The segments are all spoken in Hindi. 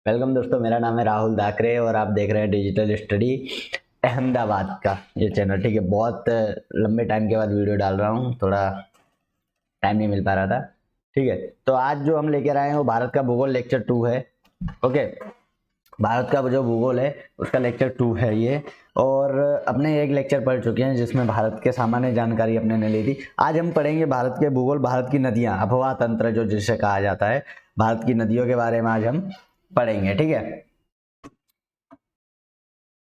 वेलकम दोस्तों, मेरा नाम है राहुल दाकरे और आप देख रहे हैं डिजिटल स्टडी अहमदाबाद का ये चैनल। ठीक है, बहुत लंबे टाइम के बाद वीडियो डाल रहा हूँ, थोड़ा टाइम नहीं मिल पा रहा था। ठीक है, तो आज जो हम लेकर आए हैं वो भारत का भूगोल लेक्चर 2 है। ओके, भारत का जो भूगोल है उसका लेक्चर 2 है ये। और अपने एक लेक्चर पढ़ चुके हैं जिसमें भारत के सामान्य जानकारी अपने ने ली थी। आज हम पढ़ेंगे भारत के भूगोल, भारत की नदियाँ, अफवाह तंत्र जो जिसे कहा जाता है, भारत की नदियों के बारे में आज हम पढ़ेंगे। ठीक है,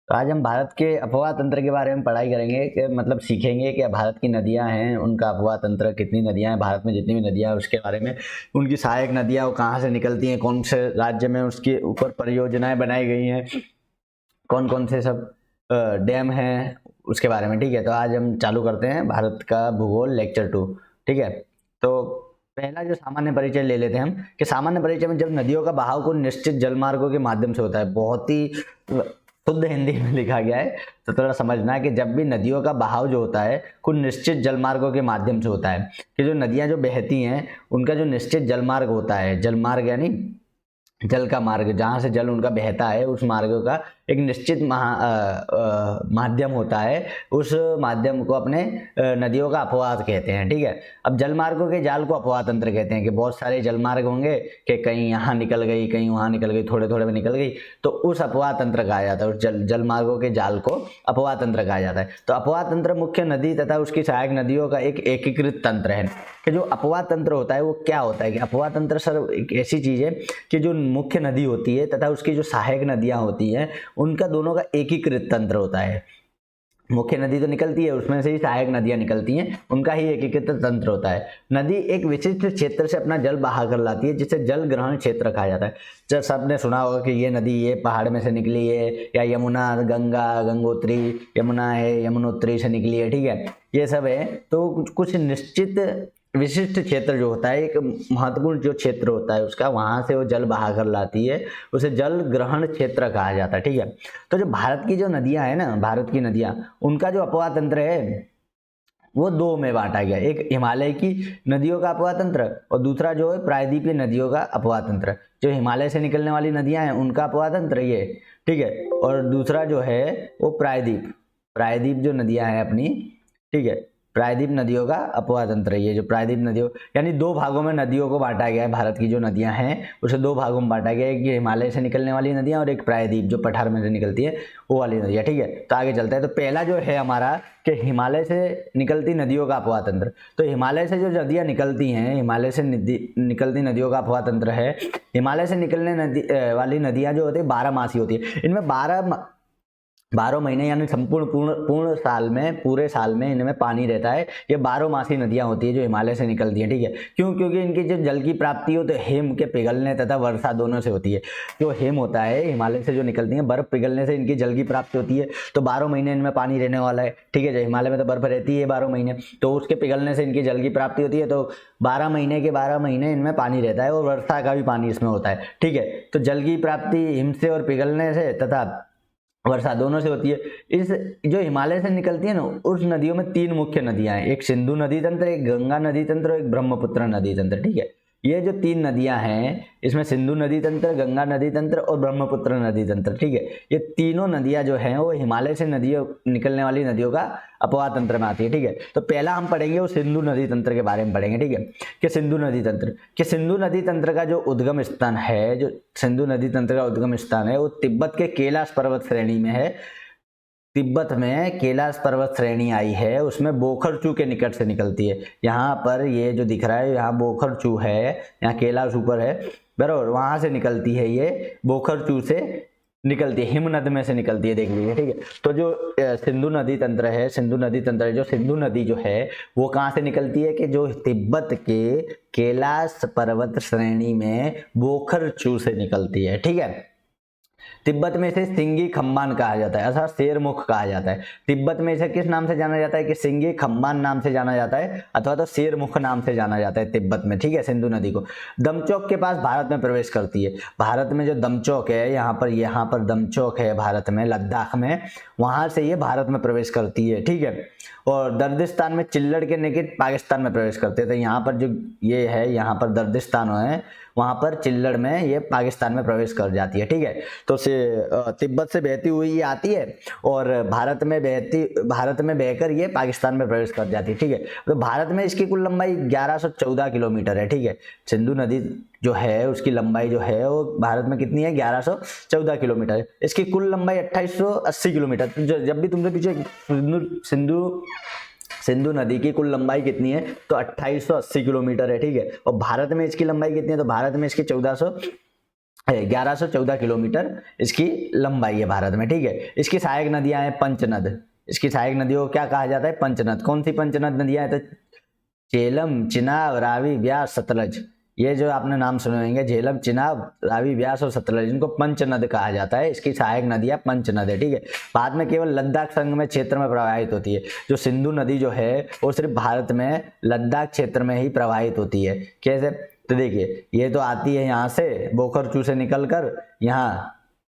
तो आज हम भारत के अफवाह तंत्र के बारे में पढ़ाई करेंगे कि मतलब सीखेंगे कि भारत की नदियां हैं, उनका अफवाह तंत्र, कितनी नदियां हैं भारत में, जितनी भी नदियां हैं उसके बारे में, उनकी सहायक नदियां वो कहाँ से निकलती हैं, कौन से राज्य में उसके ऊपर परियोजनाएं बनाई गई हैं, कौन कौन से सब डैम हैं उसके बारे में। ठीक है, तो आज हम चालू करते हैं भारत का भूगोल लेक्चर 2। ठीक है, तो पहला जो सामान्य परिचय ले लेते हैं हम कि सामान्य परिचय में जब नदियों का बहाव को निश्चित जलमार्गों के माध्यम से होता है, बहुत ही शुद्ध हिंदी में लिखा गया है, तो थोड़ा समझना है कि जब भी नदियों का बहाव जो होता है कुछ निश्चित जलमार्गों के माध्यम से होता है, कि जो नदियां जो बहती हैं उनका जो निश्चित जलमार्ग होता है, जलमार्ग यानी जल का मार्ग, जहाँ से जल उनका बहता है उस मार्ग का एक निश्चित माध्यम होता है, उस माध्यम को अपने नदियों का अपवाद कहते हैं। ठीक है, अब जल मार्गों के जाल को अपवाद तंत्र कहते हैं कि बहुत सारे जल मार्ग होंगे कि कहीं यहाँ निकल गई, कहीं वहाँ निकल गई, थोड़े थोड़े में निकल गई, तो उस अपवाद तंत्र कहा जाता है, उस जल मार्गों के जाल को अपवाद तंत्र कहा जाता है। तो अपवाद तंत्र मुख्य नदी तथा उसकी सहायक नदियों का एक एकीकृत तंत्र है। कि जो अपवाद तंत्र होता है वो क्या होता है कि अपवाद तंत्र सर एक ऐसी चीज है कि जो मुख्य नदी होती है तथा उसकी जो सहायक नदियां होती हैं उनका दोनों का एकीकृत तंत्र होता है। मुख्य नदी तो निकलती है, उसमें से ही सहायक नदियां निकलती हैं, उनका ही एकीकृत तंत्र होता है। नदी एक विशिष्ट क्षेत्र से अपना जल बहा कर लाती है, जिसे जल ग्रहण क्षेत्र कहा जाता है। जब सबने सुना होगा कि ये नदी ये पहाड़ में से निकली है, या यमुना, गंगा, गंगोत्री, यमुना है यमुनोत्री से निकली है। ठीक है, ये सब है। तो कुछ निश्चित विशिष्ट क्षेत्र जो होता है, एक महत्वपूर्ण जो क्षेत्र होता है उसका, वहां से वो जल बहा कर लाती है, उसे जल ग्रहण क्षेत्र कहा जाता है। ठीक है, तो जो भारत की जो नदियां है ना, भारत की नदियां, उनका जो अपवाद तंत्र है वो दो में बांटा गया, एक हिमालय की नदियों का अपवाद तंत्र और दूसरा जो है प्रायद्वीपीय नदियों का अपवाद तंत्र। जो हिमालय से निकलने वाली नदियां हैं उनका अपवाद तंत्र ये, ठीक है, और दूसरा जो है वो प्रायद्वीप जो नदियां हैं अपनी, ठीक है, प्रायद्वीप नदियों का अपवाद तंत्र। ये जो प्रायद्वीप नदियों यानी दो भागों में नदियों को बांटा गया है, भारत की जो नदियां हैं उसे दो भागों में बांटा गया है, एक हिमालय से निकलने वाली नदियां और एक प्रायद्वीप जो पठार में से निकलती है वो वाली नदियां। ठीक है, तो आगे चलता है। तो पहला जो है हमारा कि हिमालय से निकलती नदियों का अपवाद तंत्र। तो हिमालय से जो नदियां निकलती हैं, हिमालय से निकलती नदियों का अपवाद तंत्र है, हिमालय से निकलने वाली नदियां जो होती है 12 मासी होती है। इनमें 12 महीने यानी संपूर्ण पूर्ण साल में, पूरे साल में इनमें पानी रहता है। ये 12 मासी नदियां होती है जो हिमालय से निकलती हैं। ठीक है, क्यों? क्योंकि इनकी जो जल की प्राप्ति हो तो हिम के पिघलने तथा वर्षा दोनों से होती है। जो हिम होता है हिमालय से जो निकलती है, बर्फ पिघलने से इनकी जल की प्राप्ति होती है, तो 12 महीने इनमें पानी रहने वाला है। ठीक है, जो हिमालय में तो बर्फ रहती है 12 महीने, तो उसके पिघलने से इनकी जल की प्राप्ति होती है, तो 12 महीने के 12 महीने इनमें पानी रहता है और वर्षा का भी पानी इसमें होता है। ठीक है, तो जल की प्राप्ति हिम से और पिघलने से तथा वर्षा दोनों से होती है। इस जो हिमालय से निकलती है ना, उस नदियों में 3 मुख्य नदियां हैं, एक सिंधु नदी तंत्र, एक गंगा नदी तंत्र और एक ब्रह्मपुत्र नदी तंत्र। ठीक है, ये जो 3 नदियां हैं इसमें सिंधु नदी तंत्र, गंगा नदी तंत्र और ब्रह्मपुत्र नदी तंत्र। ठीक है, ये तीनों नदियां जो हैं वो हिमालय से नदियों निकलने वाली नदियों का अपवाद तंत्र में आती है। ठीक है, तो पहला हम पढ़ेंगे वो सिंधु नदी तंत्र के बारे में पढ़ेंगे। ठीक है, कि सिंधु नदी तंत्र का जो उद्गम स्थान है, जो सिंधु नदी तंत्र का उद्गम स्थान है वो तिब्बत के कैलाश पर्वत श्रेणी में है। तिब्बत में कैलाश पर्वत श्रेणी आई है, उसमें बोखरचू के निकट से निकलती है। यहाँ पर ये जो दिख रहा है, यहाँ बोखरचू है, यहाँ कैलाश ऊपर है बराबर, वहां से निकलती है, ये बोखरचू से निकलती है, हिमनद में से निकलती है, देख लीजिए। ठीक है, तो जो सिंधु नदी तंत्र है, जो सिंधु नदी जो है वो कहाँ से निकलती है कि जो तिब्बत के कैलाश पर्वत श्रेणी में बोखरचू से निकलती है। ठीक है, तिब्बत में इसे सिंगी खम्बान कहा जाता है, अर्थात शेरमुख कहा जाता है। तिब्बत में इसे किस नाम से जाना जाता है कि सिंगी खम्बान नाम से जाना जाता है अथवा तो शेरमुख नाम से जाना जाता है तिब्बत में, ठीक है, सिंधु नदी को। दमचौक के पास भारत में प्रवेश करती है। भारत में जो दमचौक है, यहाँ पर दमचौक है भारत में, लद्दाख में, वहां से ये भारत में प्रवेश करती है, ठीक है। और दर्दिस्तान में चिल्लड़ के निकट पाकिस्तान में प्रवेश करते हैं। तो यहाँ पर जो ये है, यहाँ पर दर्दिस्तान है, वहां पर चिल्लड़ में ये पाकिस्तान में प्रवेश कर जाती है, ठीक है। तो तिब्बत से बहती हुई ये आती है और भारत में बहकर ये पाकिस्तान में प्रवेश कर जाती है, ठीक है। तो भारत में इसकी कुल लंबाई 1114 किलोमीटर है, ठीक है। सिंधु नदी जो है उसकी लंबाई जो है वो भारत में कितनी है, 1114 किलोमीटर है। इसकी कुल लंबाई 2880 किलोमीटर। जब भी तुमसे पूछे सिंधु नदी की कुल लंबाई कितनी है तो 2880 किलोमीटर है, ठीक है। और भारत में इसकी लंबाई कितनी है तो भारत में इसकी 1114 किलोमीटर इसकी लंबाई है भारत में, ठीक है। इसकी सहायक नदियां हैं पंचनद। इसकी सहायक नदियों को क्या कहा जाता है, पंचनद। कौन सी पंचनद नदियां हैं तो झेलम, चिनाब, रावी, ब्यास, सतलज। ये जो आपने नाम सुने होंगे, झेलम, चिनाब, रावी, ब्यास और सतलज, इनको पंचनद कहा जाता है। इसकी सहायक नदियां पंचनद है, ठीक है। बाद में केवल लद्दाख संघ में क्षेत्र में प्रवाहित होती है। जो सिंधु नदी जो है वो सिर्फ भारत में लद्दाख क्षेत्र में ही प्रवाहित होती है। कैसे, तो देखिए ये तो आती है यहाँ से बोखरचू से निकल कर यहाँ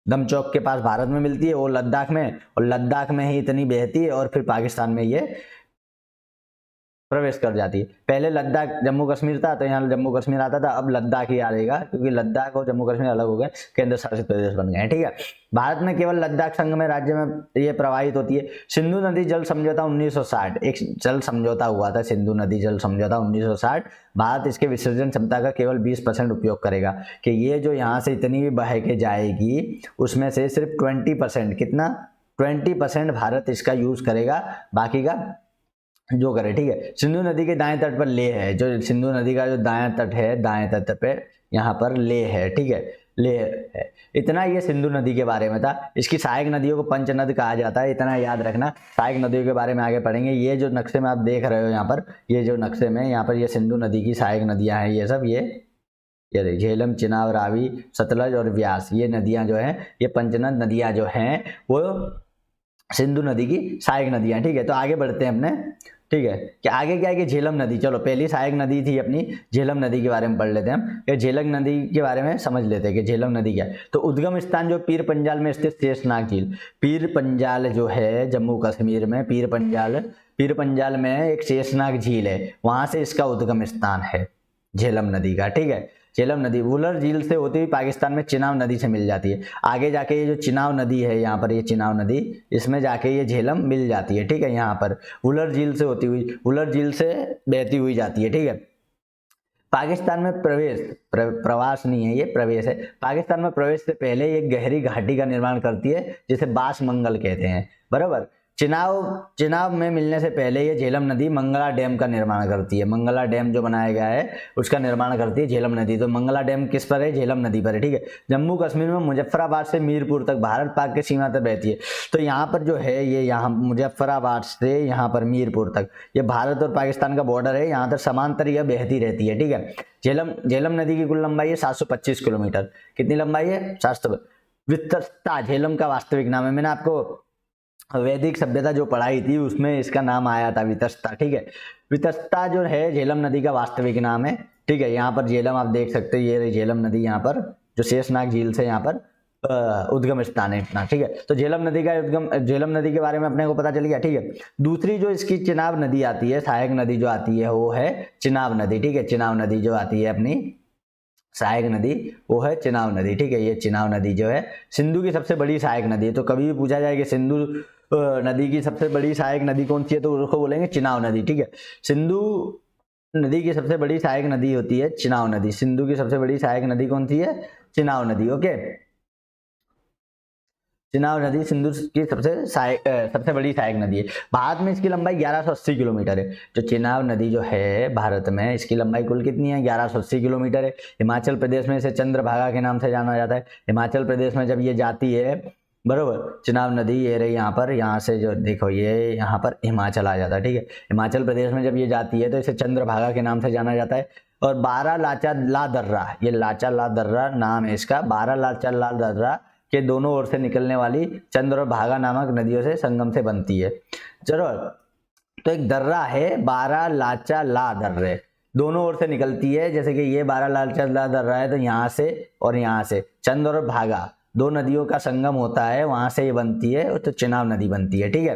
दमचौक के पास भारत में मिलती है, वो लद्दाख में, और लद्दाख में ही इतनी बहती है और फिर पाकिस्तान में ये प्रवेश कर जाती है। पहले लद्दाख जम्मू कश्मीर था तो यहाँ जम्मू कश्मीर आता था, अब लद्दाख ही आ जाएगा क्योंकि लद्दाख और जम्मू कश्मीर अलग हो गए, केंद्र शासित प्रदेश बन गए हैं, ठीक है। भारत में केवल लद्दाख संघ में राज्य में ये प्रवाहित होती है। सिंधु नदी जल समझौता 1960, एक जल समझौता हुआ था, सिंधु नदी जल समझौता 1960। भारत इसके विसर्जन क्षमता का केवल 20% उपयोग करेगा, कि ये जो यहाँ से इतनी भी बह के जाएगी उसमें से सिर्फ 20%, कितना 20% भारत इसका यूज करेगा, बाकी का जो करे, ठीक है। सिंधु नदी के दाएं तट पर लेह है। जो सिंधु नदी का जो दाएं तट है, दाएं तट पे यहाँ पर लेह है, ठीक है, लेह है। इतना ये सिंधु नदी के बारे में था। इसकी सहायक नदियों को पंचनद कहा जाता है, इतना याद रखना। सहायक नदियों के बारे में आगे पढ़ेंगे। ये जो नक्शे में आप देख रहे हो यहाँ पर, ये जो नक्शे में यहाँ पर ये सिंधु नदी की सहायक नदियाँ हैं, ये सब ये झेलम, चिनाब, रावी, सतलज और व्यास, ये नदियाँ जो हैं, ये पंचनद नदियाँ जो हैं वो सिंधु नदी की सहायक नदियाँ, ठीक है। तो आगे बढ़ते हैं अपने, ठीक है, कि आगे क्या है कि झेलम नदी। चलो पहली सहायक नदी थी अपनी, झेलम नदी के बारे में पढ़ लेते हैं हम। ये झेलम नदी के बारे में समझ लेते हैं कि झेलम नदी क्या है। तो उद्गम स्थान जो पीर पंजाल में स्थित शेषनाग झील, पीर पंजाल जो है जम्मू कश्मीर में, पीर पंजाल में एक शेषनाग झील है, वहां से इसका उद्गम स्थान है झेलम नदी का, ठीक है। झेलम नदी वुलर झील से होती हुई पाकिस्तान में चिनाब नदी से मिल जाती है। आगे जाके ये जो चिनाब नदी है यहाँ पर, ये चिनाब नदी, इसमें जाके ये झेलम मिल जाती है, ठीक है। यहाँ पर वुलर झील से होती हुई, वुलर झील से बहती हुई जाती है, ठीक है। पाकिस्तान में प्रवास नहीं है, ये प्रवेश है। पाकिस्तान में प्रवेश से पहले एक गहरी घाटी का निर्माण करती है जिसे बासमंगल कहते हैं, बराबर। चिनाब में मिलने से पहले ये झेलम नदी मंगला डैम का निर्माण करती है। मंगला डैम जो बनाया गया है उसका निर्माण करती है झेलम नदी। तो मंगला डैम किस पर है, झेलम नदी पर है, ठीक है। जम्मू कश्मीर में मुजफ्फराबाद से मीरपुर तक भारत पाक के सीमा तक बहती है। तो यहाँ पर जो है ये यहाँ मुजफ्फराबाद से यहाँ पर मीरपुर तक ये भारत और पाकिस्तान का बॉर्डर है, यहाँ तक समांतर यह बहती रहती है, ठीक है। झेलम नदी की कुल लंबाई है 725 किलोमीटर। कितनी लंबाई है, 700। वितस्ता झेलम का वास्तविक नाम है। मैंने आपको वैदिक सभ्यता जो पढ़ाई थी उसमें इसका नाम आया था वितस्ता, ठीक है। वितस्ता जो है झेलम नदी का वास्तविक नाम है, ठीक है। यहाँ पर झेलम आप देख सकते हो, ये झेलम नदी यहाँ पर जो शेषनाग झील से यहाँ पर उद्गम स्थान है इतना, ठीक है। तो झेलम नदी के बारे में अपने को पता चल गया, ठीक है। दूसरी जो इसकी चिनाब नदी आती है, सहायक नदी जो आती है वो है चिनाब नदी, ठीक है। चिनाब नदी जो आती है अपनी सहायक नदी वो है चिनाब नदी, ठीक है। ये चिनाब नदी जो है सिंधु की सबसे बड़ी सहायक नदी है। तो कभी भी पूछा जाए कि सिंधु नदी की सबसे बड़ी सहायक नदी कौन सी है तो उसको बोलेंगे चिनाब नदी, ठीक है। सिंधु नदी की सबसे बड़ी सहायक नदी होती है चिनाब नदी। सिंधु की सबसे बड़ी सहायक नदी कौन सी है, चिनाब नदी, ओके। चिनाब नदी सिंधु की सबसे बड़ी सहायक नदी है। भारत में इसकी लंबाई 1180 किलोमीटर है। जो चिनाब नदी जो है भारत में, इसकी लंबाई कुल कितनी है, 1180 किलोमीटर है। हिमाचल प्रदेश में इसे चंद्रभागा के नाम से जाना जाता है। हिमाचल प्रदेश में जब ये जाती है, बरोबर, चिनाब नदी ये रही यहाँ पर, यहाँ से जो देखो ये यहाँ पर हिमाचल आ जाता है, ठीक है। हिमाचल प्रदेश में जब ये जाती है तो इसे चंद्रभागा के नाम से जाना जाता है। और 12 लाचा ला दर्रा, ये लाचा ला दर्रा नाम है इसका। 12 लाचा ला दर्रा के दोनों ओर से निकलने वाली चंद्र और भागा नामक नदियों से संगम से बनती है। चलो, तो एक दर्रा है बारा लाचा ला दर्रे, दोनों ओर से निकलती है, जैसे कि ये बारा लाचा ला दर्रा है तो यहाँ से और यहाँ से चंद्र और भागा दो नदियों का संगम होता है, वहां से ये बनती है, तो चिनाब नदी बनती है। ठीक है,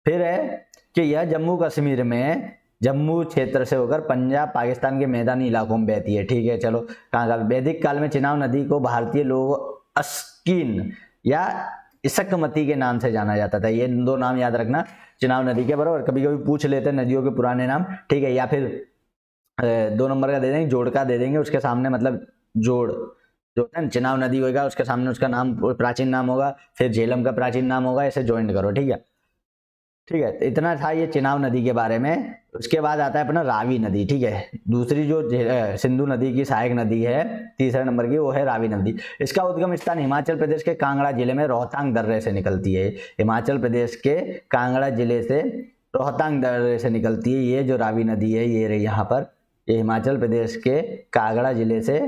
फिर है कि यह जम्मू कश्मीर में जम्मू क्षेत्र से होकर पंजाब पाकिस्तान के मैदानी इलाकों में बहती है। ठीक है, चलो कहाँ का, वैदिक काल में चिनाब नदी को भारतीय लोग अस्कीन या इसकमती के नाम से जाना जाता था। ये दो नाम याद रखना चिनाब नदी के, बराबर। कभी कभी पूछ लेते हैं नदियों के पुराने नाम, ठीक है, या फिर 2 नंबर का दे देंगे, जोड़ का दे देंगे, उसके सामने मतलब जोड़ जो होता है ना, चिनाब नदी होगा उसके सामने उसका नाम प्राचीन नाम होगा, फिर झेलम का प्राचीन नाम होगा, ऐसे ज्वाइन करो। ठीक है, ठीक है, तो इतना था ये चिनाब नदी के बारे में। उसके बाद आता है अपना रावी नदी। ठीक है, दूसरी जो सिंधु नदी की सहायक नदी है तीसरे नंबर की, वो है रावी नदी। इसका उद्गम स्थान हिमाचल प्रदेश के कांगड़ा जिले में रोहतांग दर्रे से निकलती है। हिमाचल प्रदेश के कांगड़ा जिले से रोहतांग दर्रे से निकलती है ये जो रावी नदी है, ये रही यहाँ पर, ये हिमाचल प्रदेश के कांगड़ा जिले से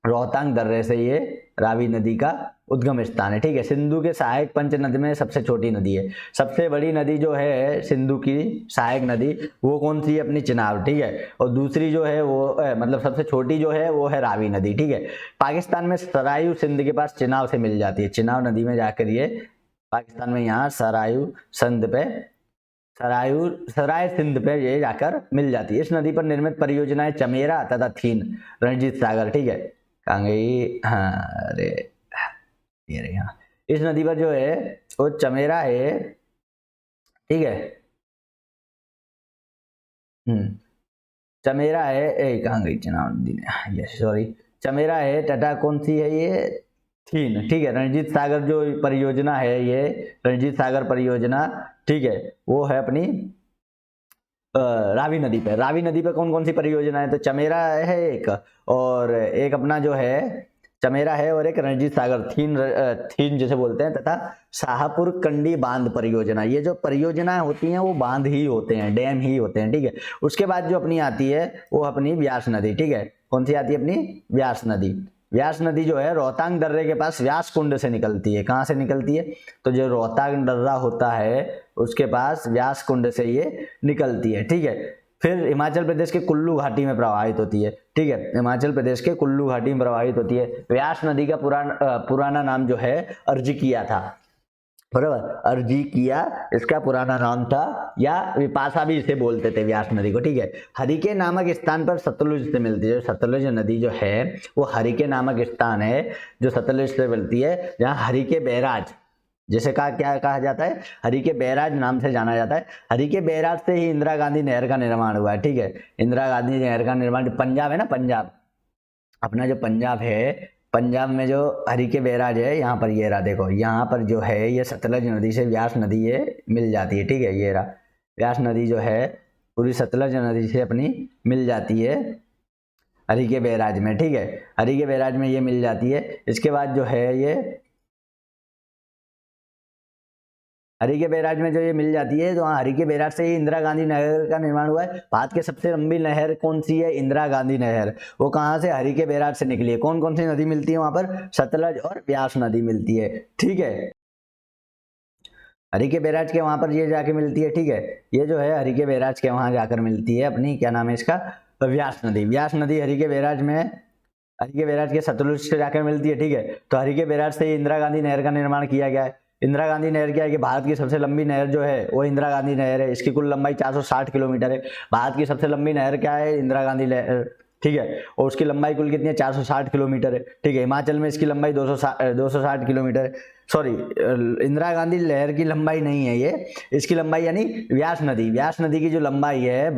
रोहतांग दर्रे से ये रावी नदी का उद्गम स्थान है। ठीक है, सिंधु के सहायक पंच नदी में सबसे छोटी नदी है। सबसे बड़ी नदी जो है सिंधु की सहायक नदी वो कौन सी है, अपनी चिनाब। ठीक है, और दूसरी जो है वो मतलब सबसे छोटी जो है वो है रावी नदी। ठीक है, पाकिस्तान में सरायू सिंध के पास चिनाब से मिल जाती है। चिनाब नदी में जाकर ये पाकिस्तान में यहाँ सराय सिंध पे ये जाकर मिल जाती है। इस नदी पर निर्मित परियोजनाएं चमेरा तथा थीन, रणजीत सागर। ठीक है, कहाँ गई, हाँ अरे ये रही, हाँ इस नदी पर जो है वो चमेरा है। ठीक है, चमेरा है, कहाँ गई चिनाब नदी ने, ये सॉरी चमेरा है तथा कौन सी है ये, थीन। ठीक है, रणजीत सागर जो परियोजना है ये रणजीत सागर परियोजना, ठीक है, वो है अपनी रावी नदी पे। रावी नदी पे कौन कौन सी परियोजना है, तो चमेरा है एक, और एक अपना जो है चमेरा है, और एक रणजीत सागर थीन जैसे बोलते हैं, तथा शाहपुर कंडी बांध परियोजना। ये जो परियोजनाएं होती हैं वो बांध ही होते हैं, डैम ही होते हैं। ठीक है, उसके बाद जो अपनी आती है वो अपनी व्यास नदी। ठीक है, कौन सी आती है, अपनी व्यास नदी। व्यास नदी जो है रोहतांग दर्रे के पास व्यास कुंड से निकलती है। कहाँ से निकलती है, तो जो रोहतांग दर्रा होता है उसके पास व्यास कुंड से ये निकलती है। ठीक है, फिर हिमाचल प्रदेश के कुल्लू घाटी में प्रवाहित होती है। ठीक है, हिमाचल प्रदेश के कुल्लू घाटी में प्रवाहित होती है। व्यास नदी का पुराना नाम जो है अर्जिकिया था, बराबर, अर्जिकिया इसका पुराना नाम था, या विपाशा भी इसे बोलते थे व्यास नदी को। ठीक है, हरिके नामक स्थान पर सतलुज से मिलती है। सतलुज नदी जो है वो हरिके नामक स्थान है जो सतलुज से मिलती है, जहाँ हरिके बैराज जैसे क्या कहा जाता है, हरिके बैराज नाम से जाना जाता है। हरिके बैराज से ही इंदिरा गांधी नहर का निर्माण हुआ है। ठीक है, इंदिरा गांधी नहर का निर्माण, पंजाब है ना, पंजाब अपना जो पंजाब है, पंजाब में जो हरिके बैराज है, यहाँ पर ये रहा, देखो यहाँ पर जो है ये सतलज नदी से व्यास नदी ये मिल जाती है। ठीक है, ये रहा व्यास नदी जो है पूरी सतलज नदी से अपनी मिल जाती है हरिके बैराज में। ठीक है, हरिके बैराज में ये मिल जाती है। इसके बाद जो है ये हरिके बैराज में जो ये मिल जाती है, तो वहाँ हरिके बैराज से ही इंदिरा गांधी नहर का निर्माण हुआ है। भारत की सबसे लंबी नहर कौन सी है, इंदिरा गांधी नहर, वो कहाँ से, हरिके बैराज से निकली है। कौन कौन सी नदी मिलती है वहां पर, सतलज और व्यास नदी मिलती है। ठीक है, हरिके बैराज के वहां पर ये जाके मिलती है। ठीक है, ये जो है हरिके बैराज के वहां जाकर मिलती है अपनी, क्या नाम है इसका, व्यास नदी। व्यास नदी हरिके बैराज में, हरिके बैराज के सतलुज से जाकर मिलती है। ठीक है, तो हरिके बैराज से ही इंदिरा गांधी नहर का निर्माण किया गया है। इंदिरा गांधी नहर क्या है कि भारत की सबसे लंबी नहर जो है वो इंदिरा गांधी नहर है। इसकी कुल लंबाई 460 किलोमीटर है। भारत की सबसे लंबी नहर क्या है, इंदिरा गांधी नहर। ठीक है, और उसकी लंबाई कुल कितनी है, 460 किलोमीटर है। ठीक है, हिमाचल में इसकी लंबाई 260 किलोमीटर है। सॉरी, इंदिरा गांधी नहर की लंबाई नहीं है ये, इसकी लंबाई यानी व्यास नदी की जो लंबाई है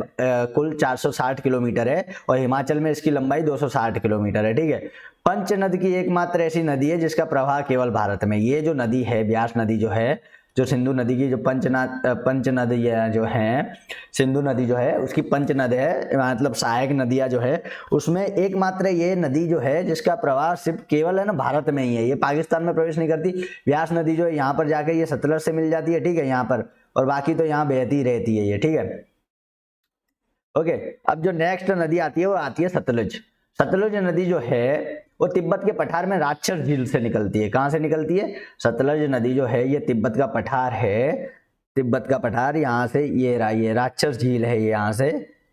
कुल 460 किलोमीटर है, और हिमाचल में इसकी लंबाई 260 किलोमीटर है। ठीक है, पंचनद की एकमात्र ऐसी नदी है जिसका प्रवाह केवल भारत में, ये जो नदी है व्यास नदी जो है, जो सिंधु नदी की जो पंचनद जो है, सिंधु नदी जो है उसकी पंचनद है, मतलब सहायक नदियां जो है उसमें एकमात्र ये नदी जो है जिसका प्रवाह सिर्फ केवल है ना भारत में ही है, ये पाकिस्तान में प्रवेश नहीं करती। व्यास नदी जो है यहाँ पर जाके ये सतलज से मिल जाती है। ठीक है, यहाँ पर, और बाकी तो यहाँ बहती रहती है ये। ठीक है, ओके, अब जो नेक्स्ट नदी आती है वो आती है सतलुज। सतलुज नदी जो है वो तिब्बत के पठार में राक्षस झील से निकलती है। कहाँ से निकलती है? सतलज नदी जो है ये तिब्बत का पठार है, तिब्बत का पठार यहाँ से ये रहा, ये राक्षस झील है, ये यहाँ से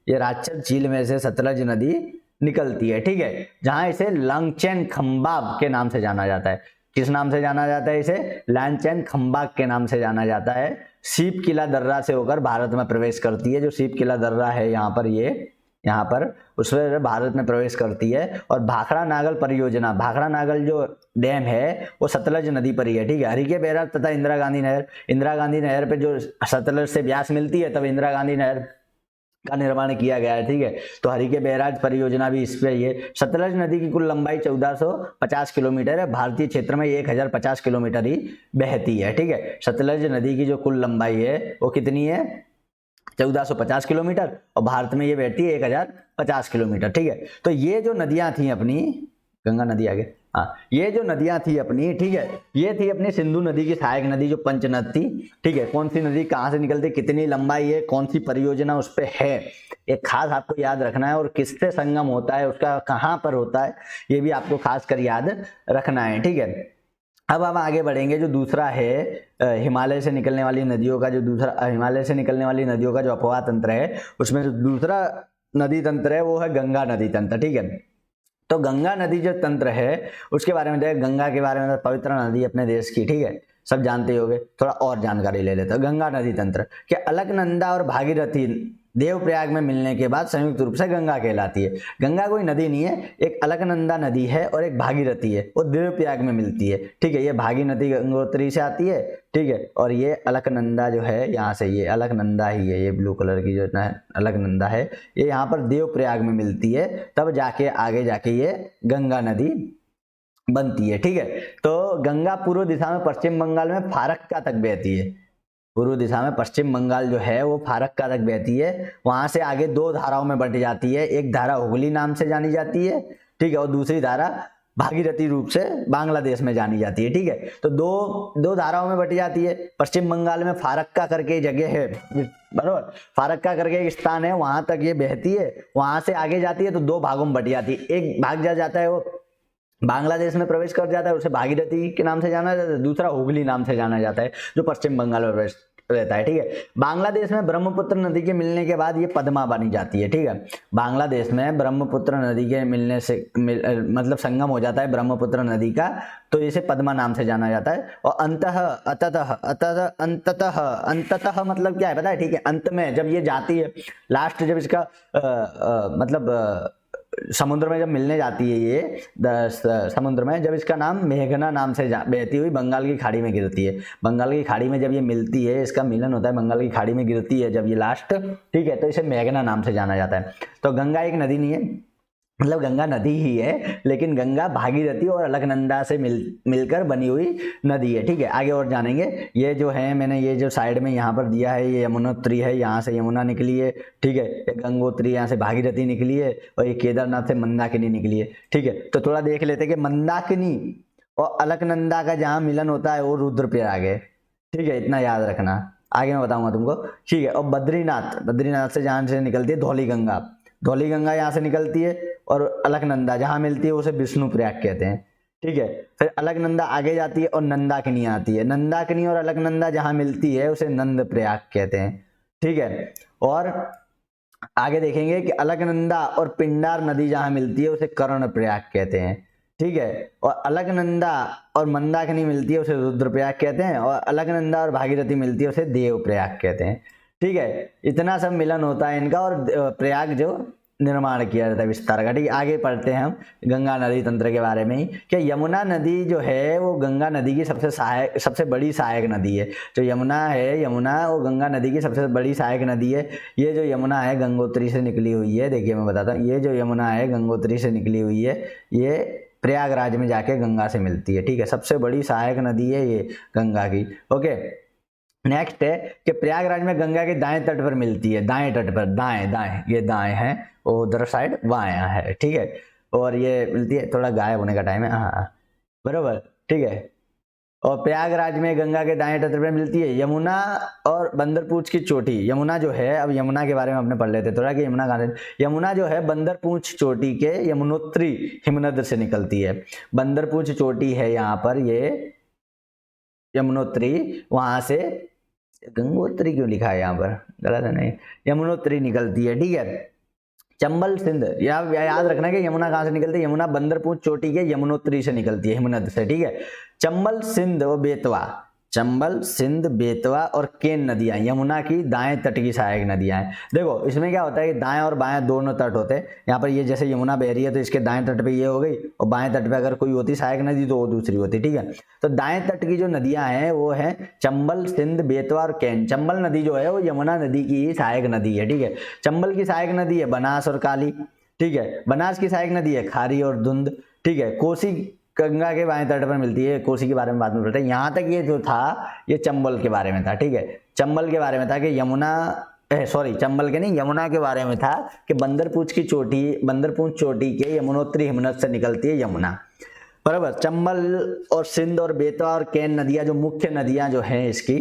ये राक्षस झील में से सतलज नदी निकलती है, ठीक है, जहाँ इसे लंगचेन खम्बाब के नाम से जाना जाता है। किस नाम से जाना जाता है? इसे लांचेन खम्बाक के नाम से जाना जाता है। सीप किला दर्रा से होकर भारत में प्रवेश करती है। जो सीप किला दर्रा है यहाँ पर, ये यहाँ पर उसमें भारत में प्रवेश करती है। और भाखड़ा नागल परियोजना, भाखड़ा नागल जो डैम है वो सतलज नदी पर ही है, ठीक है। हरिके बैराज तथा इंदिरा गांधी नहर पे जो सतलज से ब्यास मिलती है, तब इंदिरा गांधी नहर का निर्माण किया गया है, ठीक है। तो हरिके बैराज परियोजना भी इस पे ही है। सतलज नदी की कुल लंबाई 1450 किलोमीटर है। भारतीय क्षेत्र में 1050 किलोमीटर ही बहती है, ठीक है। सतलज नदी की जो कुल लंबाई है वो कितनी है? 1450 किलोमीटर, और भारत में ये बहती है 1050 किलोमीटर, ठीक है। तो ये जो नदियां थी अपनी, गंगा नदी आगे, हाँ, ये जो नदियां थी अपनी, ठीक है, ये थी अपनी सिंधु नदी की सहायक नदी जो पंचनद थी, ठीक है। कौन सी नदी कहाँ से निकलती, कितनी लंबाई है, कौन सी परियोजना उस पर है, एक खास आपको याद रखना है। और किससे संगम होता है, उसका कहाँ पर होता है, ये भी आपको खास कर याद रखना है, ठीक है। अब हम आगे बढ़ेंगे। जो दूसरा है हिमालय से निकलने वाली नदियों का, जो दूसरा हिमालय से निकलने वाली नदियों का जो अपवाह तंत्र है, उसमें जो दूसरा नदी तंत्र है वो है गंगा नदी तंत्र, ठीक है। तो गंगा नदी जो तंत्र है उसके बारे में देखें। गंगा के बारे में पवित्र नदी अपने देश की, ठीक है, सब जानते होंगे, थोड़ा और जानकारी ले लेते हैं। गंगा नदी तंत्र के अलकनंदा और भागीरथी देवप्रयाग में मिलने के बाद संयुक्त रूप से गंगा कहलाती है। गंगा कोई नदी नहीं है, एक अलकनंदा नदी है और एक भागीरथी है, वो देवप्रयाग में मिलती है, ठीक है। ये भागीरथी गंगोत्री से आती है, ठीक है, और ये अलकनंदा जो है यहाँ से, ये अलकनंदा ही है, ये ब्लू कलर की जो अलकनंदा है, ये यहाँ पर देवप्रयाग में मिलती है, तब जाके आगे जाके ये गंगा नदी बनती है, ठीक है। तो गंगा पूर्व दिशा में पश्चिम बंगाल में फारक्का तक बहती है। पूर्व दिशा में पश्चिम बंगाल जो है वो फारक्का तक बहती है। वहां से आगे दो धाराओं में बंट जाती है। एक धारा हुगली नाम से जानी जाती है, ठीक है, और दूसरी धारा भागीरथी रूप से बांग्लादेश में जानी जाती है, ठीक है। तो दो धाराओं में बट जाती है। पश्चिम बंगाल में फारक्का करके जगह है, बराबर, फारक्का करके एक स्थान है, वहां तक ये बहती है। वहां से आगे जाती है तो दो भागों में बट जाती है। एक भाग जाता है वो बांग्लादेश में प्रवेश कर जाता है, उसे भागीरथी के नाम से जाना जाता है। दूसरा हुगली नाम से जाना जाता है जो पश्चिम बंगाल में प्रवेश रहता है, ठीक है। बांग्लादेश में ब्रह्मपुत्र नदी के मिलने के बाद ये पद्मा बनी जाती है, ठीक है। बांग्लादेश में ब्रह्मपुत्र नदी के मिलने से मतलब संगम हो जाता है ब्रह्मपुत्र नदी का, तो इसे पद्मा नाम से जाना जाता है। और अंततः मतलब क्या है पता है, ठीक है। अंत में जब ये जाती है, लास्ट जब इसका मतलब समुद्र में जब मिलने जाती है, ये समुद्र में जब इसका नाम मेघना नाम से बहती हुई बंगाल की खाड़ी में गिरती है। बंगाल की खाड़ी में जब ये मिलती है, इसका मिलन होता है, बंगाल की खाड़ी में गिरती है जब ये लास्ट, ठीक है, तो इसे मेघना नाम से जाना जाता है। तो गंगा एक नदी नहीं है, मतलब गंगा नदी ही है, लेकिन गंगा भागीरथी और अलकनंदा से मिलकर बनी हुई नदी है, ठीक है। आगे और जानेंगे। ये जो है, मैंने ये जो साइड में यहाँ पर दिया है, ये यमुनोत्री है, यहाँ से यमुना निकली है, ठीक है। ये गंगोत्री यहाँ से भागीरथी निकली है, और ये केदारनाथ से मंदाकिनी निकली है, ठीक है। तो थोड़ा देख लेते हैं कि मंदाकिनी और अलकनंदा का जहाँ मिलन होता है वो रुद्रप्रयाग है, ठीक है, इतना याद रखना, आगे मैं बताऊंगा तुमको, ठीक है। और बद्रीनाथ से जहाँ से निकलती है धौली गंगा यहाँ से निकलती है, और अलकनंदा जहाँ मिलती है उसे विष्णु प्रयाग कहते हैं, ठीक है। फिर अलकनंदा आगे जाती है और नंदाकिनी आती है। नंदाकिनी और अलकनंदा जहाँ मिलती है उसे नंद प्रयाग कहते हैं, ठीक है। और आगे देखेंगे कि अलकनंदा और पिंडार नदी जहाँ मिलती है उसे कर्ण प्रयाग कहते हैं, ठीक है। और अलकनंदा और मंदाकिनी मिलती है उसे रुद्रप्रयाग कहते हैं, और अलकनंदा और भागीरथी मिलती है उसे देव प्रयाग कहते हैं, ठीक है। इतना सब मिलन होता है इनका, और प्रयाग जो निर्माण किया जाता है विस्तार का, ठीक है। आगे पढ़ते हैं हम गंगा नदी तंत्र के बारे में ही, कि यमुना नदी जो है वो गंगा नदी की सबसे बड़ी सहायक नदी है। जो यमुना वो गंगा नदी की सबसे बड़ी सहायक नदी है। ये जो यमुना है गंगोत्री से निकली हुई है, देखिए मैं बताता हूँ, ये जो यमुना है गंगोत्री से निकली हुई है, ये प्रयागराज में जाके गंगा से मिलती है, ठीक है। सबसे बड़ी सहायक नदी है ये गंगा की, ओके। नेक्स्ट है कि प्रयागराज में गंगा के दाएं तट पर मिलती है, दाएं तट पर, दाएं ये दाएं है, उधर साइड बायां है, ठीक है। और ये मिलती है, थोड़ा गायब होने का टाइम है, हाँ बराबर, ठीक है। और प्रयागराज में गंगा के दाएं तट पर मिलती है। यमुना और बंदरपूंछ की चोटी, यमुना जो है, अब यमुना के बारे में अपने पढ़ लेते थोड़ा कि यमुना कहाँ से। यमुना जो है बंदरपूंछ चोटी के यमुनोत्री हिमनद से निकलती है। बंदरपूंछ चोटी है यहाँ पर, ये यमुनोत्री, वहां से गंगोत्री क्यों लिखा है यहाँ पर, गलत है नहीं, यमुनोत्री निकलती है, ठीक है। चंबल सिंध, याद रखना कि यमुना कहाँ से निकलती है, यमुना बंदरपूंछ चोटी के यमुनोत्री से निकलती है, हिमनद से, ठीक है। चंबल सिंध और बेतवा, चंबल सिंध बेतवा और केन नदियां यमुना की दाएं तट की सहायक नदियां हैं। देखो इसमें क्या होता है कि दाएं और बाएं दोनों तट होते हैं। यहाँ पर ये जैसे यमुना बह रही है तो इसके दाएं तट पे ये हो गई, और बाएं तट पे अगर कोई होती सहायक नदी तो वो दूसरी होती, ठीक है। तो दाएं तट की जो नदियां हैं वो है चंबल सिंध बेतवा और केन। चंबल नदी जो है वो यमुना नदी की ही सहायक नदी है, ठीक है। चंबल की सहायक नदी है बनास और काली, ठीक है। बनास की सहायक नदी है खारी और धुंध, ठीक है। कोसी गंगा के बाएं तट पर मिलती है, कोसी के बारे में बाद में पढ़ते हैं। यहाँ तक ये जो था ये चंबल के बारे में था, ठीक है। चंबल के बारे में था कि यमुना, सॉरी चंबल के नहीं, यमुना के बारे में था कि बंदरपूंछ चोटी के यमुनोत्री हिमनद से निकलती है यमुना, बराबर। चंबल और सिंध और बेतवा और केन नदियां जो मुख्य नदियां जो हैं इसकी,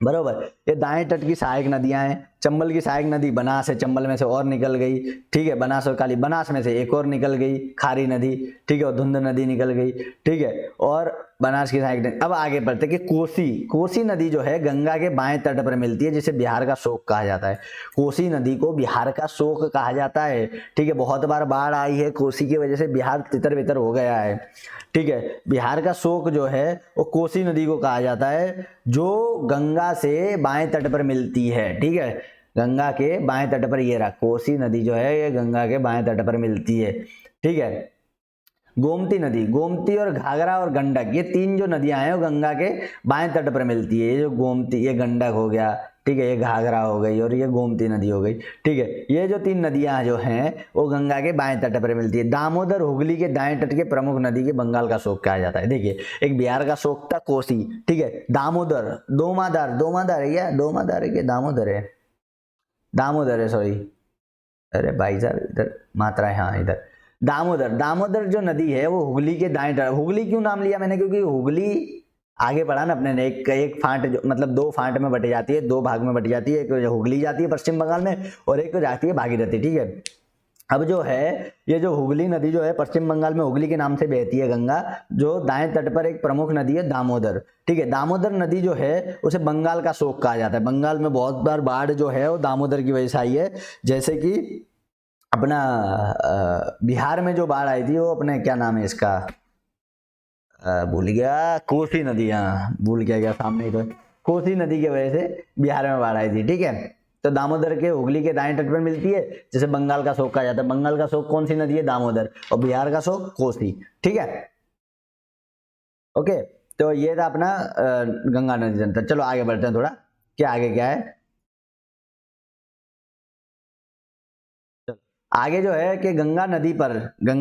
बराबर, ये दाएं तट की सहायक नदियां हैं। चंबल की सहायक नदी बनास है, चंबल में से और निकल गई, ठीक है। बनास और काली, बनास में से एक और निकल गई खारी नदी, ठीक है, और धुंध नदी निकल गई, ठीक है। और बनास की सहायक नदी। अब आगे बढ़ते कि कोसी नदी जो है गंगा के बाएं तट पर मिलती है, जिसे बिहार का शोक कहा जाता है। कोसी नदी को बिहार का शोक कहा जाता है, ठीक है। बहुत बार बाढ़ आई है, कोसी की वजह से बिहार तितर बितर हो गया है, ठीक है। बिहार का शोक जो है वो कोसी नदी को कहा जाता है, जो गंगा से बाएं तट पर मिलती है, ठीक है। गंगा के बाएं तट पर ये रहा, कोसी नदी जो है ये गंगा के बाएं तट पर मिलती है, ठीक है। गोमती नदी, गोमती और घाघरा और गंडक, ये तीन जो नदियां हैं वो गंगा के बाएं तट पर मिलती है। ये जो गोमती, ये गंडक हो गया, ठीक है, ये घाघरा हो गई और ये गोमती नदी हो गई, ठीक है। ये जो तीन नदियां जो हैं वो गंगा के बाएं तट पर मिलती है। दामोदर हुगली के दाएं तट के प्रमुख नदी के बंगाल का शोक कहा जाता है। देखिए एक बिहार का शोक था कोसी, ठीक है। दामोदर, दोमादार है क्या, दोमादार है क्या, दामोदर है, सॉरी, अरे भाई साहब इधर मात्रा है, हाँ इधर दामोदर जो नदी है वो हुगली के दाएं तट। हुगली क्यों नाम लिया मैंने, क्योंकि हुगली आगे पढ़ा ना अपने ने, एक फांट जो मतलब दो फांट में बटी जाती है, दो भाग में बटी जाती है। एक हुगली जाती है पश्चिम बंगाल में और एक जाती है भागीरथी, ठीक है। अब जो है ये जो हुगली नदी जो है पश्चिम बंगाल में हुगली के नाम से बहती है गंगा, जो दाएं तट पर एक प्रमुख नदी है दामोदर, ठीक है। दामोदर नदी जो है उसे बंगाल का शोक कहा जाता है। बंगाल में बहुत बार बाढ़ जो है वो दामोदर की वजह से आई है। जैसे कि अपना बिहार में जो बाढ़ आई थी वो अपने क्या नाम है इसका, भूल गया, कोसी नदी, हाँ भूल गया सामने ही तो, कोसी नदी की वजह से बिहार में बाढ़ आई थी, ठीक है। तो दामोदर के हुगली के दाएं तट पर मिलती है, जिसे बंगाल का शोक कहा जाता है। बंगाल का शोक कौन सी नदी है, दामोदर, और बिहार का शोक कोसी, ठीक है। ओके, तो ये था अपना गंगा नदी तंत्र। चलो आगे बढ़ते हैं थोड़ा, क्या आगे क्या है। आगे जो है कि गंगा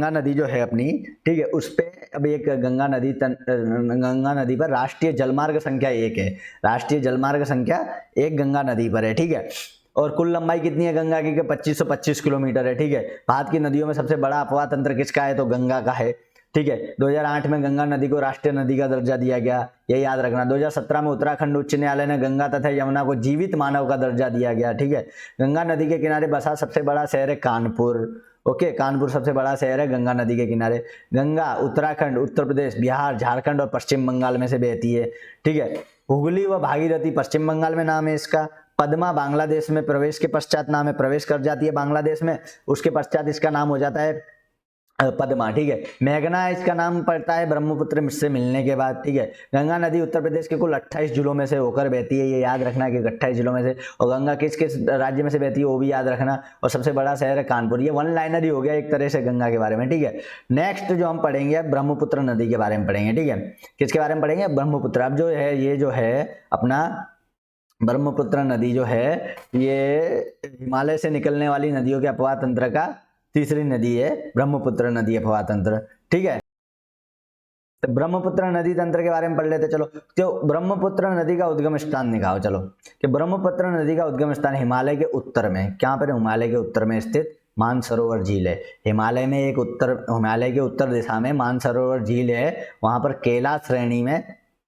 नदी जो है अपनी, ठीक है, उस पे अब एक गंगा नदी पर राष्ट्रीय जलमार्ग संख्या 1 है। राष्ट्रीय जलमार्ग संख्या 1 गंगा नदी पर है, ठीक है। और कुल लंबाई कितनी है गंगा की, 2525 किलोमीटर है, ठीक है। भारत की नदियों में सबसे बड़ा अपवाह तंत्र किसका है, तो गंगा का है, ठीक है। 2008 में गंगा नदी को राष्ट्रीय नदी का दर्जा दिया गया, ये याद रखना। 2017 में उत्तराखंड उच्च न्यायालय ने गंगा तथा यमुना को जीवित मानव का दर्जा दिया गया, ठीक है। गंगा नदी के किनारे बसा सबसे बड़ा शहर है कानपुर, ओके, कानपुर सबसे बड़ा शहर है गंगा नदी के किनारे। गंगा उत्तराखंड, उत्तर प्रदेश, बिहार, झारखंड और पश्चिम बंगाल में से बहती है, ठीक है। हुगली व भागीरथी पश्चिम बंगाल में नाम है इसका। पद्मा बांग्लादेश में प्रवेश के पश्चात नाम है, प्रवेश कर जाती है बांग्लादेश में, उसके पश्चात इसका नाम हो जाता है पद्मा, ठीक है। मेघना इसका नाम पड़ता है ब्रह्मपुत्र से मिलने के बाद, ठीक है। गंगा नदी उत्तर प्रदेश के कुल 28 जिलों में से होकर बहती है, ये याद रखना कि 28 जिलों में से। और गंगा किस किस राज्य में से बहती है वो भी याद रखना। और सबसे बड़ा शहर है कानपुर। ये वन लाइनर ही हो गया एक तरह से गंगा के बारे में, ठीक है। नेक्स्ट जो हम पढ़ेंगे ब्रह्मपुत्र नदी के बारे में पढ़ेंगे, ठीक है। किसके बारे में पढ़ेंगे, ब्रह्मपुत्र। अब जो है ये जो है अपना ब्रह्मपुत्र नदी जो है ये हिमालय से निकलने वाली नदियों के अपवाह तंत्र का तीसरी नदी है ब्रह्मपुत्र नदी अपवाह तंत्र, ठीक है। तो ब्रह्मपुत्र नदी तंत्र के बारे में पढ़ लेते चलो। तो ब्रह्मपुत्र नदी का उद्गम स्थान दिखाओ चलो, कि ब्रह्मपुत्र नदी का उद्गम स्थान हिमालय के उत्तर में, क्या पर, हिमालय के उत्तर में स्थित मानसरोवर झील है। हिमालय में हिमालय के उत्तर दिशा में मानसरोवर झील है, वहां पर कैलाश श्रेणी में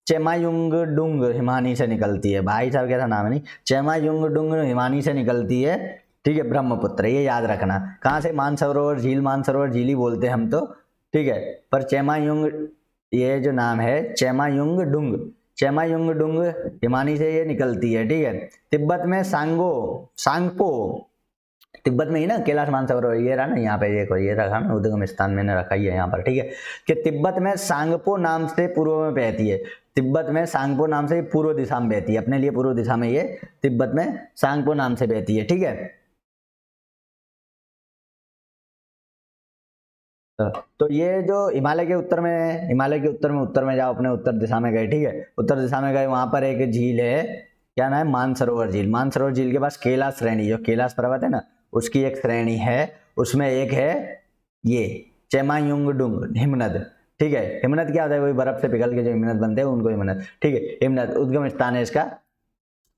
चेमायुंगडुंग हिमानी से निकलती है, भाई साहब कैसा नाम है नहीं, चेमायुंगडुंग हिमानी से निकलती है, ठीक है, ब्रह्मपुत्र, ये याद रखना। कहाँ से? मानसरोवर झील, मानसरोवर झील ही बोलते हैं हम तो, ठीक है, पर चेमायुंग, ये जो नाम है चेमायुंगडुंग, चेमायुंगडुंग हिमानी से ये निकलती है, ठीक है। तिब्बत में सांगपो, तिब्बत में ही ना कैलाश मानसरोवर, ये रहा ना यहाँ पे, ये रखा ना उद्गम स्थान मैंने रखा ही है यहाँ पर, ठीक है, कि तिब्बत में सांगपो नाम से पूर्व में बहती है, तिब्बत में सांगपो नाम से पूर्व दिशा में बहती है, अपने लिए पूर्व दिशा में ये तिब्बत में सांगपो नाम से बहती है, ठीक है। तो ये जो हिमालय के उत्तर में है, हिमालय के उत्तर में जाओ, अपने उत्तर दिशा में गए, ठीक है, उत्तर दिशा में गए, वहां पर एक झील है, क्या नाम है? मानसरोवर झील। मानसरोवर झील के पास कैलाश श्रेणी, जो कैलाश पर्वत है ना, उसकी एक श्रेणी है, उसमें एक है ये चेमायुंगडुंग हिमनद, ठीक है। हिमनद क्या होता है? वही बर्फ से पिघल के जो हिमनद बनते हैं उनको हिमनद, ठीक है। हिमनद उद्गम स्थान है इसका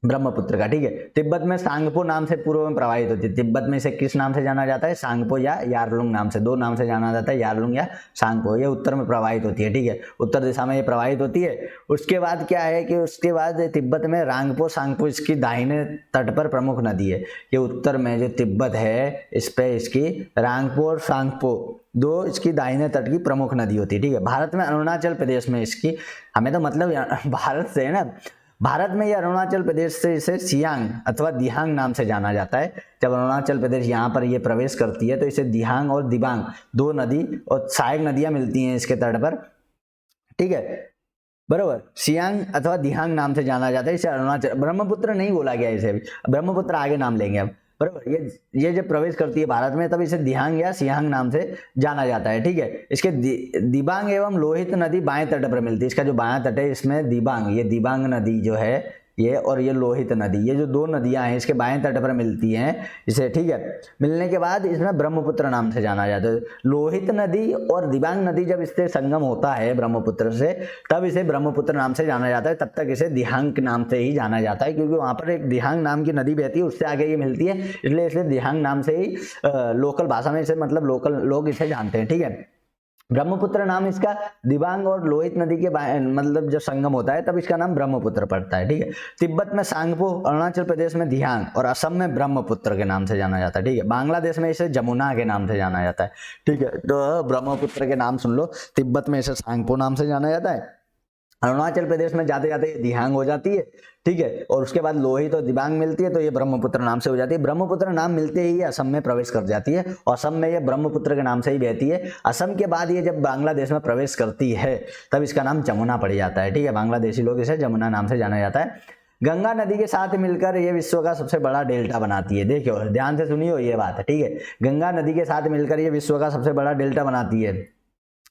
ब्रह्मपुत्र का, ठीक है। तिब्बत में सांगपो नाम से पूर्व में प्रवाहित होती है, तिब्बत में इसे किस नाम से जाना जाता है? सांगपो या यारलुंग नाम से, दो नाम से जाना जाता है, यारलुंग या सांगपो। ये उत्तर में प्रवाहित होती है, ठीक है, उत्तर दिशा में ये प्रवाहित होती है। उसके बाद क्या है कि उसके बाद तिब्बत में रांगपो सांगपो इसकी दाहिने तट पर प्रमुख नदी है। ये उत्तर में जो तिब्बत है इस पे इसकी रांगपो और सांगपो दो इसकी दाहिने तट की प्रमुख नदी होती है, ठीक है। भारत में अरुणाचल प्रदेश में इसकी, हमें तो मतलब भारत से है ना, भारत में यह अरुणाचल प्रदेश से इसे सियांग अथवा दिहांग नाम से जाना जाता है। जब अरुणाचल प्रदेश यहाँ पर ये प्रवेश करती है तो इसे दिहांग और दिबांग दो नदी और सहायक नदियां मिलती हैं इसके तट पर, ठीक है, बरोबर। सियांग अथवा दिहांग नाम से जाना जाता है इसे। अरुणाचल, ब्रह्मपुत्र नहीं बोला गया इसे अभी, ब्रह्मपुत्र आगे नाम लेंगे अब, बरोबर। ये जब प्रवेश करती है भारत में तब इसे दिहांग या सियांग नाम से जाना जाता है, ठीक है। इसके दिबांग एवं लोहित नदी बाएं तट पर मिलती है। इसका जो बायां तट है इसमें दिबांग, ये दिबांग नदी जो है ये, और ये लोहित नदी, ये जो दो नदियां हैं इसके बाएं तट पर मिलती हैं इसे, ठीक है। मिलने के बाद इसमें ब्रह्मपुत्र नाम से जाना जाता है। लोहित नदी और दिबांग नदी जब इससे संगम होता है ब्रह्मपुत्र से, तब इसे ब्रह्मपुत्र नाम से जाना जाता है। तब तक इसे दिहांग नाम से ही जाना जाता है, क्योंकि वहां पर एक दिहांग नाम की नदी बहती है, उससे आगे ये मिलती है, इसलिए इसे दिहांग नाम से ही लोकल भाषा में इसे, मतलब लोकल लोग इसे जानते हैं, ठीक है। ब्रह्मपुत्र नाम इसका दिबांग और लोहित नदी के मतलब जब संगम होता है तब इसका नाम ब्रह्मपुत्र पड़ता है, ठीक है। तिब्बत में सांगपो, अरुणाचल प्रदेश में दिहांग और असम में ब्रह्मपुत्र के नाम से जाना जाता है, ठीक है। बांग्लादेश में इसे जमुना के नाम से जाना जाता है, ठीक है। तो ब्रह्मपुत्र के नाम सुन लो, तिब्बत में इसे सांगपो नाम से जाना जाता है, अरुणाचल प्रदेश में जाते जाते ये दिहांग हो जाती है, ठीक है, और उसके बाद लोहित और दिबांग मिलती है तो ये ब्रह्मपुत्र नाम से हो जाती है। ब्रह्मपुत्र नाम मिलते ही ये असम में प्रवेश कर जाती है, और असम में ये ब्रह्मपुत्र के नाम से ही बहती है। असम के बाद ये जब बांग्लादेश में प्रवेश करती है तब इसका नाम जमुना पड़ जाता है, ठीक है। बांग्लादेशी लोग इसे जमुना नाम से जाना जाता है। गंगा नदी के साथ मिलकर ये विश्व का सबसे बड़ा डेल्टा बनाती है। देखियो, ध्यान से सुनियो ये बात, ठीक है। गंगा नदी के साथ मिलकर ये विश्व का सबसे बड़ा डेल्टा बनाती है।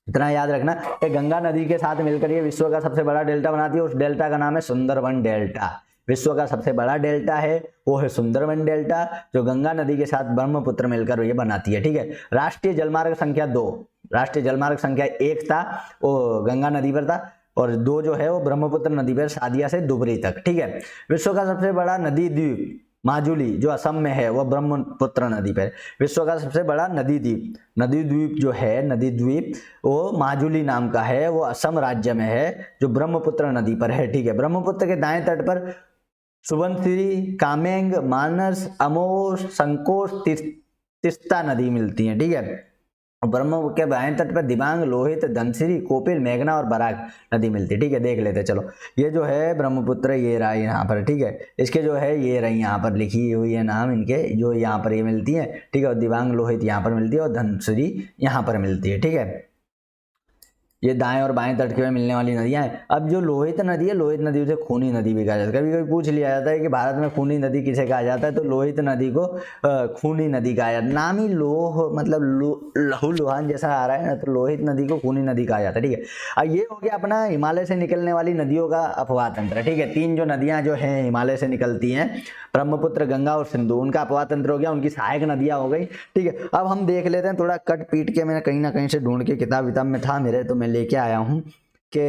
इतना याद रखना कि गंगा नदी के साथ मिलकर ये विश्व का सबसे बड़ा डेल्टा बनाती है। उस डेल्टा का नाम है सुंदरबन डेल्टा। विश्व का सबसे बड़ा डेल्टा है वो है सुंदरबन डेल्टा, जो गंगा नदी के साथ ब्रह्मपुत्र मिलकर ये बनाती है, ठीक है। राष्ट्रीय जलमार्ग संख्या 2, राष्ट्रीय जलमार्ग संख्या 1 था वो गंगा नदी पर था, और 2 जो है वो ब्रह्मपुत्र नदी पर सादिया से दुबरी तक, ठीक है। विश्व का सबसे बड़ा नदी द्वीप माजुली जो असम में है वो ब्रह्मपुत्र नदी पर। विश्व का सबसे बड़ा नदी द्वीप जो है, नदी द्वीप वो माजुली नाम का है, वो असम राज्य में है, जो ब्रह्मपुत्र नदी पर है, ठीक है। ब्रह्मपुत्र के दाएं तट पर सुबनसिरी, कामेंग, मानस, अमोस, संकोच, तिस्ता नदी मिलती है, ठीक है। ब्रह्म के बाएं तट पर दिबांग, लोहित, धनसिरी, कोपिल, मेघना और बराक नदी मिलती है, ठीक है। देख लेते चलो, ये जो है ब्रह्मपुत्र ये रहा यहाँ पर, ठीक है। इसके जो है ये रही यहाँ पर लिखी हुई है नाम इनके, जो यहाँ पर ये मिलती है, ठीक है। और दिबांग, लोहित यहाँ पर मिलती है और धनसिरी यहाँ पर मिलती है, ठीक है। ये दाएं और बाएं तट में मिलने वाली नदियां हैं। अब जो लोहित नदी है, लोहित नदी उसे खूनी नदी भी कहा जाता है। कभी कभी पूछ लिया जाता है कि भारत में खूनी नदी किसे कहा जाता है, तो लोहित नदी को खूनी नदी कहा जाता है। नाम ही लोह मतलब लहू लुहान जैसा आ रहा है ना, तो लोहित नदी को खूनी नदी कहा जाता है, ठीक है। अब ये हो गया अपना हिमालय से निकलने वाली नदियों का अपवाह तंत्र, ठीक है। 3 जो नदियां जो है हिमालय से निकलती हैं, ब्रह्मपुत्र, गंगा और सिंधु, उनका अपवाह तंत्र हो गया, उनकी सहायक नदियां हो गई, ठीक है। अब हम देख लेते हैं, थोड़ा कट पीट के मैंने कहीं ना कहीं से ढूंढ के किताब विताब में था मेरे, तो मैं लेके आया हूँ कि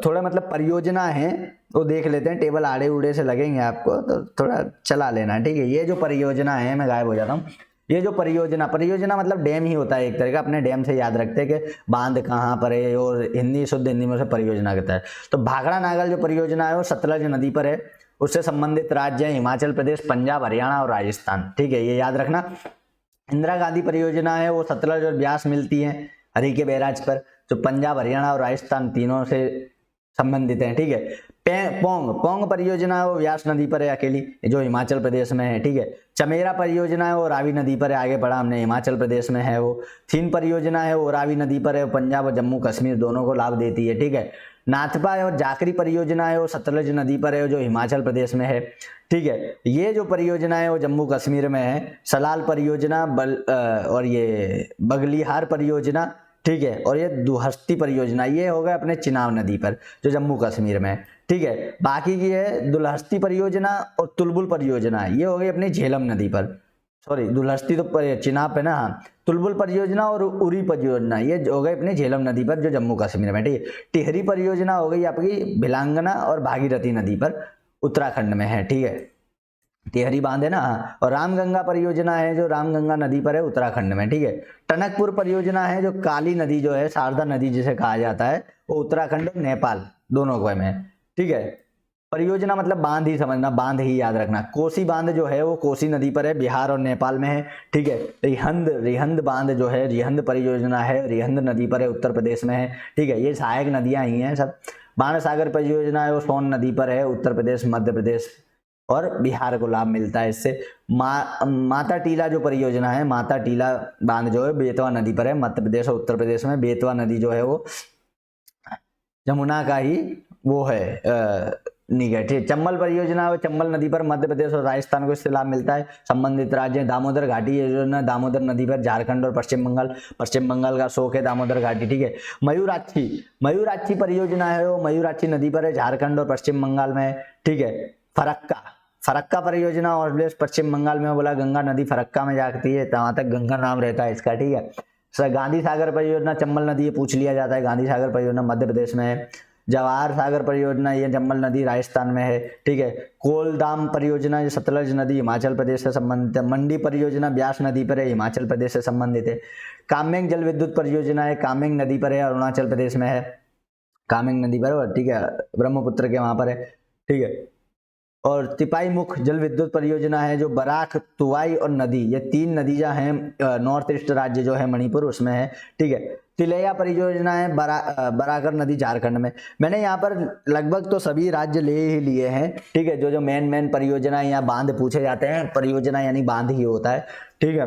थोड़ा मतलब परियोजना है वो देख लेते हैं। टेबल आड़े उड़े से लगेंगे आपको तो थोड़ा चला लेना, ठीक है। ये जो परियोजना है, मैं गायब हो जाता हूँ, ये जो परियोजना, परियोजना मतलब डैम ही होता है एक तरह का, अपने डैम से याद रखते हैं कि बांध कहाँ पर है, और हिंदी शुद्ध हिंदी में उसे परियोजना कहता है। तो भाखड़ा नागल जो परियोजना है वो सतलज नदी पर है, उससे संबंधित राज्य है हिमाचल प्रदेश, पंजाब, हरियाणा और राजस्थान। ठीक है, ये याद रखना। इंदिरा गांधी परियोजना है वो सतलज और ब्यास मिलती है हरी के बैराज पर, जो पंजाब, हरियाणा और राजस्थान तीनों से संबंधित है। ठीक है, पोंग पोंग परियोजना है वो व्यास नदी पर है अकेली, जो हिमाचल प्रदेश में है। ठीक है, चमेरा परियोजना है वो रावी नदी पर है, आगे पढ़ा हमने, हिमाचल प्रदेश में है वो। थीन परियोजना है वो रावी नदी पर है, पंजाब और जम्मू कश्मीर दोनों को लाभ देती है। ठीक है, नाथपा और जाकरी परियोजना है वो सतलज नदी पर है, जो हिमाचल प्रदेश में है। ठीक है, ये जो परियोजना है वो जम्मू कश्मीर में है। सलाल परियोजना और ये बगलिहार परियोजना, ठीक है, और ये दुहस्ती परियोजना, ये हो गए अपने चिनाब नदी पर जो जम्मू कश्मीर में है। ठीक है, बाकी की है दुलहस्ती परियोजना और तुलबुल परियोजना, ये हो गई अपनी झेलम नदी पर। सॉरी, दुलहस्ती तो चिनाब पे ना, हाँ, तुलबुल परियोजना और उरी परियोजना ये हो गई अपनी झेलम नदी पर जो जम्मू कश्मीर में। ठीक है, टिहरी परियोजना हो गई आपकी भिलांगना और भागीरथी नदी पर, उत्तराखंड में है। ठीक है, टिहरी बांध है ना, और रामगंगा परियोजना है जो रामगंगा नदी पर है, उत्तराखंड में। ठीक है, टनकपुर परियोजना है जो काली नदी जो है, शारदा नदी जिसे कहा जाता है, वो उत्तराखंड और नेपाल दोनों को में है। ठीक है, परियोजना मतलब बांध ही समझना, बांध ही याद रखना। कोसी बांध जो है वो कोसी नदी पर है, बिहार और नेपाल में है। ठीक है, रिहंद बांध जो है, रिहंद परियोजना है, रिहंद नदी पर है, उत्तर प्रदेश में है। ठीक है, ये सहायक नदियां ही हैं सब। बाणसागर परियोजना है वो सोन नदी पर है, उत्तर प्रदेश, मध्य प्रदेश और बिहार को लाभ मिलता है इससे। माता टीला जो परियोजना है, माता टीला बांध जो है बेतवा नदी पर है, मध्य प्रदेश और उत्तर प्रदेश में। बेतवा नदी जो है वो जमुना का ही वो है निकट। चंबल परियोजना है चंबल नदी पर, मध्य प्रदेश और राजस्थान को इससे लाभ मिलता है। संबंधित राज्य दामोदर घाटी योजना, दामोदर नदी पर झारखंड और पश्चिम बंगाल, पश्चिम बंगाल का शोक है दामोदर घाटी। ठीक है, मयूराक्षी परियोजना है वो मयूराक्षी नदी पर है, झारखंड और पश्चिम बंगाल में। ठीक है, फरक्का परियोजना और पश्चिम बंगाल में, बोला गंगा नदी फरक्का में जाती है, वहां तक गंगा नाम रहता है इसका। ठीक है, सर गांधी सागर परियोजना चंबल नदी, ये पूछ लिया जाता है, गांधी सागर परियोजना मध्य प्रदेश में है। जवाहर सागर परियोजना ये चंबल नदी राजस्थान में है। ठीक है, कोलदाम परियोजना ये सतलज नदी हिमाचल प्रदेश से संबंधित है। मंडी परियोजना ब्यास नदी पर है, हिमाचल प्रदेश से संबंधित है। कामेंग जल विद्युत परियोजना है, कामेंग नदी पर है, अरुणाचल प्रदेश में है, कामेंग नदी पर। ठीक है, ब्रह्मपुत्र के वहां पर है। ठीक है, और तिपाई मुख जल विद्युत परियोजना है जो बराक, तुवाई और नदी, ये तीन नदियां हैं नॉर्थ ईस्ट राज्य जो है मणिपुर उसमें है। ठीक है, तिलैया परियोजना है बराकर नदी झारखंड में। मैंने यहाँ पर लगभग तो सभी राज्य ले ही लिए हैं। ठीक है, जो मेन परियोजना यहाँ बांध पूछे जाते हैं, परियोजना यानी बांध ही होता है। ठीक है,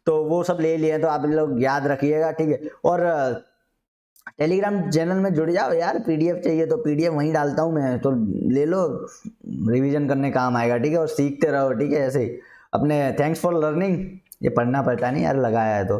तो वो सब ले लिए हैं, तो आप लोग याद रखिएगा। ठीक है, और टेलीग्राम चैनल में जुड़ जाओ यार, पीडीएफ चाहिए तो पीडीएफ वहीं डालता हूँ मैं, तो ले लो, रिवीजन करने काम आएगा। ठीक है, और सीखते रहो। ठीक है, ऐसे ही अपने थैंक्स फॉर लर्निंग, ये पढ़ना पड़ता नहीं यार, लगाया है तो।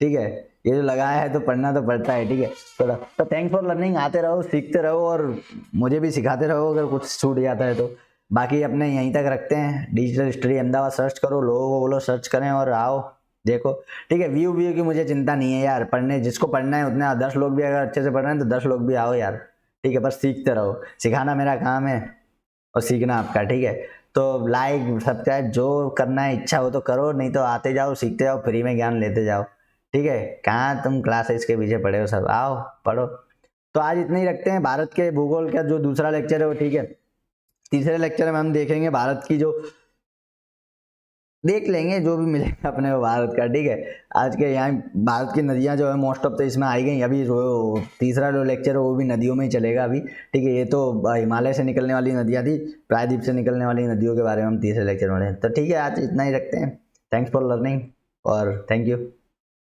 ठीक है, ये जो लगाया है तो पढ़ना तो पड़ता है। ठीक है, तो थैंक्स फॉर लर्निंग, आते रहो, सीखते रहो और मुझे भी सिखाते रहो अगर कुछ छूट जाता है तो। बाकी अपने यहीं तक रखते हैं, डिजिटल स्टडी अहमदाबाद सर्च करो, लोगों को बोलो सर्च करें और आओ देखो। ठीक है, व्यू की मुझे चिंता नहीं है यार, पढ़ने जिसको पढ़ना है उतने 10 लोग भी अगर अच्छे से पढ़ रहे हैं तो 10 लोग भी आओ यार। ठीक है, बस सीखते रहो, सिखाना मेरा काम है और सीखना आपका। ठीक है, तो लाइक सब्सक्राइब जो करना है, इच्छा हो तो करो, नहीं तो आते जाओ, सीखते जाओ, फ्री में ज्ञान लेते जाओ। ठीक है, कहाँ तुम क्लासेस के पीछे पड़े हो, सब आओ पढ़ो। तो आज इतना ही रखते हैं। भारत के भूगोल का जो दूसरा लेक्चर है वो, ठीक है, तीसरे लेक्चर में हम देखेंगे भारत की जो देख लेंगे जो भी मिलेगा अपने को भारत का। ठीक है, आज के यहाँ भारत की नदियाँ जो है मोस्ट ऑफ तो इसमें आई गई। अभी जो तीसरा जो लेक्चर है वो भी नदियों में ही चलेगा अभी। ठीक है, ये तो हिमालय से निकलने वाली नदियाँ थी, प्रायद्वीप से निकलने वाली नदियों के बारे में हम तीसरे लेक्चर में। तो ठीक है, आज इतना ही रखते हैं। थैंक्स फॉर लर्निंग और थैंक यू।